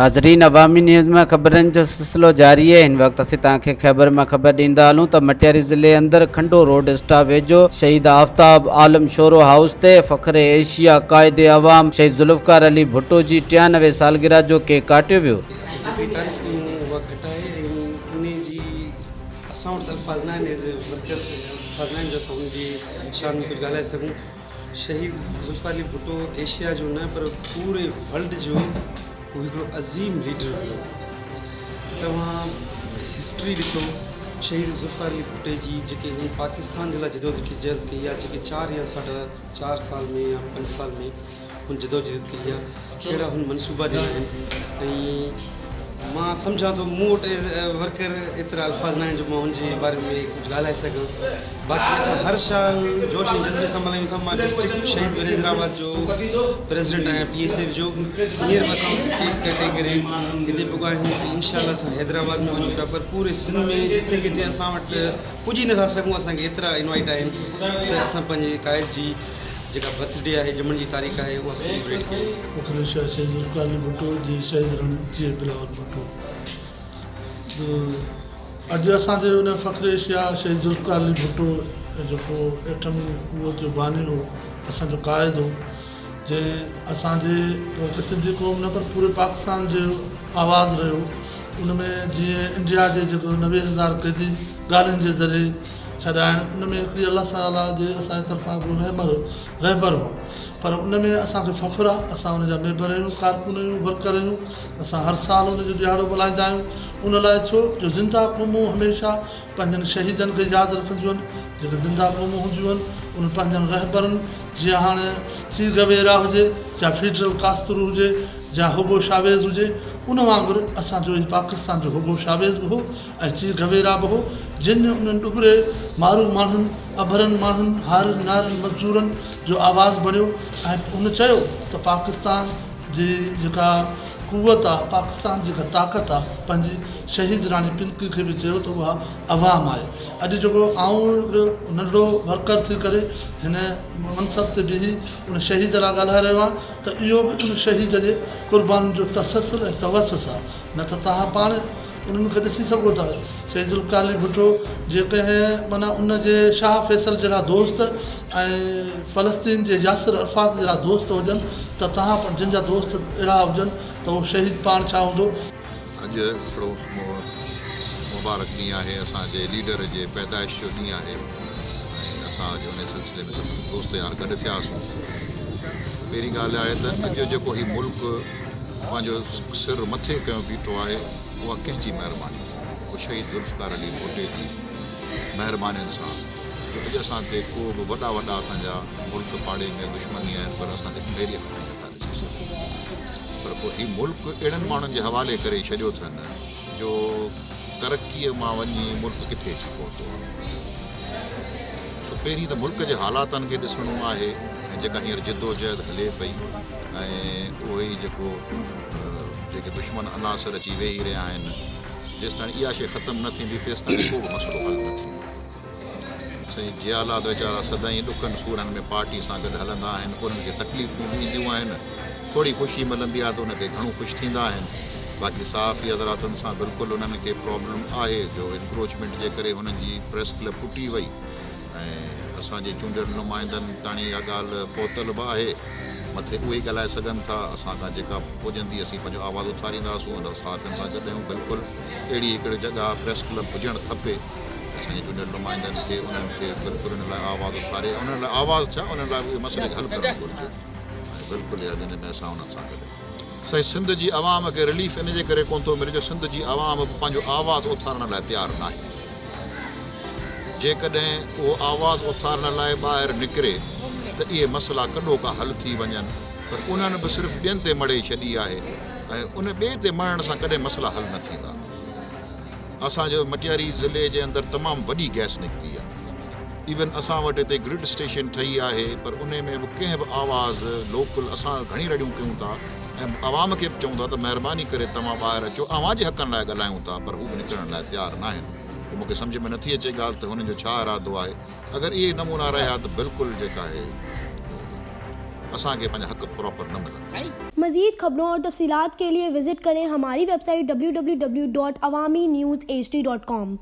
नाज़रीन, अवामी न्यूज़ में ख़बरनि जो सिलसिलो जारी है। इन वक्त असीं तव्हांखे ख़ैबर में ख़बर ॾींदा हलूं त मटियारी ज़िले अंदर खंडो रोड स्टाफ वेझो शहीद आफ्ताब आलम शोरो हाउस ते फ़ख्रे एशिया क़ाइदे अवाम शहीद ज़ुल्फ़कार अली भुट्टो जी 93 सालगिरह जो केक काटियो वियो। शहीद ज़ुल्फ़कार अली भुट्टो एशिया जो न पर पूरे वर्ल्ड जो वो हिकिड़ो अज़ीम लीडर हुयो। तव्हां हिस्ट्री ॾिसो, शहीद ज़ुल्फ़कार अली भुट्टे जी जेके हुन पाकिस्तान जे लाइ जदोजहद कई आहे, जेके 4 या 4.5 साल में या 5 साल में हुन जदोजहद कई आहे, कहिड़ा हुन मनसूबा ॾिना आहिनि। ऐं मां सम्झां थो, मूं वटि वर्कर एतिरा अल्फाज़ न आहिनि जो मां हुनजे बारे में कुझु ॻाल्हाए सघां। बाक़ी असां हर साल जोश ऐं जज़्बे सां मल्हायूं था। मां डिस्ट्रिक्ट शहीद वज़ीराबाद जो प्रेसिडेंट आहियां, PSF जो। हींअर बि असां केक कटे करे हिते पुॻा आहियूं। इंशाअल्लाह असां हैदराबाद में वञूं था, पर पूरे सिंध में जिथे किथे असां वटि पुॼी नथा सघूं। असांखे एतिरा इनवाइट आहिनि त असां पंहिंजे क़ाइद जी जेका बर्थडे आहे, ॼमण जी तारीख़ आहे, उहा सेलिब्रेट कयूं। फ़ख्रे शाह शहीद ज़ुल्फ़कार अली भुट्टो जी शहीद रणजीत बिलावल भुट्टो। अॼु असांजे हुन फ़ख्रे शाह शहीद ज़ुल्फ़कार अली भुट्टो जेको एटमी क़ुव्वत जो बानी हो, असांजो क़ाइद हो, जे असांजे सिंधी क़ौम न पर पूरे पाकिस्तान जो आवाज़ रहियो। उनमें जीअं इंडिया जे जेको 90,000 क़ैदी ॻाल्हियुनि जे ज़रिए छॾाइण, उनमें हिकिड़ी अलाह ताला जे असांजे तरफ़ां रहबर हो। पर उनमें असांखे फ़ख्रु आहे, असां उनजा मेंबर आहियूं, कारकुन आहियूं, वर्कर आहियूं। असां हर साल उनजो ॾियारो मल्हाईंदा आहियूं। उन लाइ छो जो ज़िंदा क़ौमूं हमेशह पंहिंजनि शहीदनि खे यादि रखंदियूं आहिनि। जेके ज़िंदा क़ौमूं हूंदियूं आहिनि उन पंहिंजनि रहबरनि, जीअं हाणे सी गवेरा हुजे, या फिडरल कास्त्रो हुजे, या हुगो शावेज़ हुजे, उन वांगुरु असांजो ई पाकिस्तान जो हुगो शावेज़ बि हो ऐं ची गवेरा बि हो, जिन उन्हनि ॾुभरे मारू माण्हुनि, अभरनि माण्हुनि, हारनि नारनि मज़दूरनि जो आवाज़ बणियो। ऐं हुन चयो त पाकिस्तान जी जेका क़ुव्वत आहे, पाकिस्तान जी जेका ताक़त आहे, पंहिंजी शहीद राणी पिंकी खे बि चयो त उहा अवाम आहे। अॼु जेको आऊं हिकिड़ो नंढड़ो वर्कर थी करे हिन मनसब ते बीही उन शहीद लाइ ॻाल्हाए रहियो आहे, त इहो बि उन शहीद जे क़ुर्बानी जो तससुर ऐं तवसुस आहे। न त तव्हां पाण उन्हनि खे ॾिसी सघो था। शहीद ज़ुल्फ़कार अली भुट्टो जेके माना उनजे शाह फैसल जहिड़ा दोस्त ऐं फ़लस्तीन जे यासिर अरफ़ात जहिड़ा दोस्त हुजनि, त तव्हां पण जिन जा दोस्त अहिड़ा हुजनि त उहो शहीद पाण छा हूंदो। अॼु हिकिड़ो मुबारक ॾींहुं आहे, असांजे लीडर जे पैदाइश जो ॾींहुं आहे ऐं असां अॼु उन सिलसिले में सभु दोस्त यार गॾु थियासीं। पहिरीं ॻाल्हि आहे त अॼु जेको हीउ मुल्क पंहिंजो सिर मथे कयो बीठो आहे, उहा कंहिंजी महिरबानी, उहा शहीद ज़ुल्फ़कार अली भुट्टे जी महिरबानियुनि सां। अॼु असां ते को बि वॾा असांजा मुल्क पाड़े में दुश्मनी आहिनि, पर असां ते पहिरीं नथा ॾिसी सघूं। पर पोइ हीउ मुल्क अहिड़नि माण्हुनि जे हवाले करे छॾियो अथनि जो तरक़ीअ मां वञी मुल्क किथे अची पहुतो आहे। त पहिरीं त मुल्क जे हालातनि खे ॾिसणो आहे, ऐं जेका हींअर जिदोजहद हले पई, ऐं उहो ई जेके दुश्मन अनासर अची वेही रहिया आहिनि, जेसिताईं इहा शइ ख़तमु न थींदी तेसिताईं को बि मसइलो हल न थींदो। साईं जियालात वीचारा सदाईं ॾुखनि सूरनि में पार्टी सां गॾु हलंदा आहिनि, उन्हनि खे तकलीफ़ूं बि ईंदियूं आहिनि। थोरी ख़ुशी मिलंदी आहे त उन ते घणो ख़ुशि थींदा आहिनि। बाक़ी साफ़ी हज़रातनि सां बिल्कुलु उन्हनि खे प्रॉब्लम आहे जो इंक्रोचमेंट जे करे हुननि जी प्रेस क्लब टुटी वई, ऐं असांजे चूंडियल नुमाइंदनि ताणी इहा ॻाल्हि पहुतल बि आहे। मथे उहे ई ॻाल्हाए सघनि था, असांखां जेका पुॼंदी असीं पंहिंजो आवाज़ु उथारींदासीं, उन साथियुनि सां गॾु आहियूं। बिल्कुलु अहिड़ी हिकिड़ी जॻह प्रेस क्लब हुजणु खपे असांजे चूंडियल नुमाइंदनि खे, उन्हनि खे बिल्कुलु उन लाइ आवाज़ु उथारे, उन्हनि लाइ आवाज़ु छा, उन्हनि लाइ उहे मसइले खे हल करणु घुरिजे। बिल्कुलु इहा जिन में असां उन्हनि सां गॾु साईं सिंध जी आवाम खे रिलीफ इन जे करे कोन थो मिले जो सिंध जी आवाम बि पंहिंजो आवाज़ु उथारण लाइ तयारु न आहे। जेकॾहिं उहो आवाज़ु उथारण लाइ ॿाहिरि निकिरे त इहे मसइला कॾो का हल थी वञनि, पर उन्हनि बि सिर्फ़ु ॿियनि ते मड़े छॾी आहे, ऐं उन ॿिए ते मरण सां कॾहिं मसइला हल न थींदा। असांजो मटियारी ज़िले जे अंदरि तमामु वॾी गैस निकिती आहे। इवन असां वटि हिते ग्रिड स्टेशन ठही आहे, पर उन में बि कंहिं बि आवाज़ लोकल असां घणी रड़ियूं कयूं था ऐं आवाम खे बि चऊं था त महिरबानी करे तव्हां ॿाहिरि अचो, अवां जे हक़नि लाइ ॻाल्हायूं था, पर हू बि निकिरण लाइ तयारु न आहिनि। पोइ मूंखे सम्झ में नथी अचे ॻाल्हि त हुननि जो छा इरादो आहे। अगरि इहे नमूना रहिया त बिल्कुलु जेका आहे असांखे पंहिंजा हक़ प्रॉपर न मिलंदा। मज़ीद खबरों और तफसीलात के लिए विजिट करें हमारी वेबसाइट www.awamiNewsHD.com।